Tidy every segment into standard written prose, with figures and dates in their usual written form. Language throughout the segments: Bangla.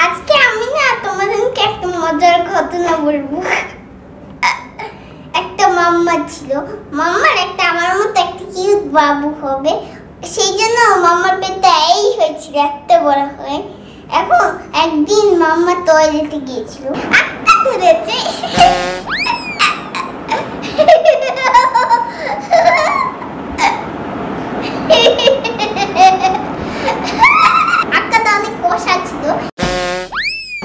আজকে আমি না তোমাদেরকে একটা মজার ঘটনা বলবো। একটা মাম্মা ছিল, মাম্মার একটা আমার মতো একটা কিউট বাবু হবে, সেই জন্য মাম্মার পেটে এই হয়েছিল এত বড় হয়ে। এখন একদিন মাম্মা টয়লেটে গিয়েছিল, আটটা ধরেছে। আক্কাটা অনেক কষা ছিল,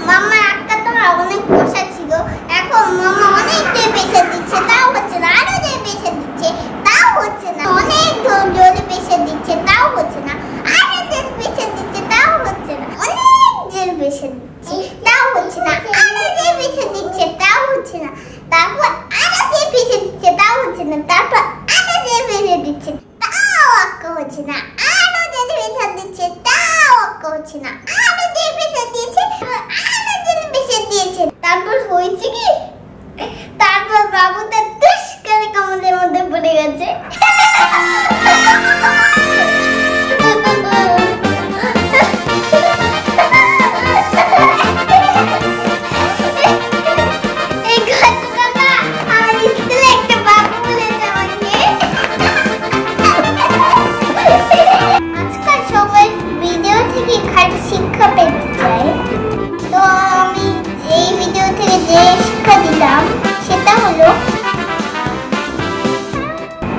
মাম্মার আক্কাটা অনেক কষা ছিল। এখন মাম্মা অনেক জোরে প্রেসার দিচ্ছে, তাও হচ্ছে না, আরো জোরে প্রেসার দিচ্ছে, তাও হচ্ছে না, অনেক জোরে প্রেসার দিচ্ছে, তাও হচ্ছে না, আরো জোরে প্রেসার দিচ্ছে, তাও হচ্ছে না, অনেক জোরে প্রেসার দিচ্ছে, তাও হচ্ছে না, আরো জোরে প্রেসার দিচ্ছে, তাও হচ্ছে না, তারপর আরো জোরে প্রেসার দিচ্ছে, তাও হচ্ছে না, তারপর আরো জোরে প্রেসার দিচ্ছে, তাও আক্কা হচ্ছে না, আরো জোরে প্রেসার দিচ্ছে, তাও আক্কা হচ্ছে না, আরো জোরে প্রেসার দিয়েছে, আরো জোরে প্রেসার দিয়েছে। তারপর হয়েছে কি, তারপর বাবুটা টুস করে কামড়ের মধ্যে পড়ে গেছে। এই ঘটনাটা আমার স্কুলে একটা বাবু বলেছে আমাকে। আজকাল সবাই ভিডিও থেকে খালি শিক্ষা পেতে চায়, তো আমি এই ভিডিও থেকে যে শিক্ষা দিলাম সেটা হলো,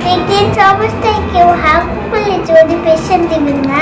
প্রেগনেন্ট অবস্থায় কেউ হাগ করলে জোরে প্রেশার দিবেন না।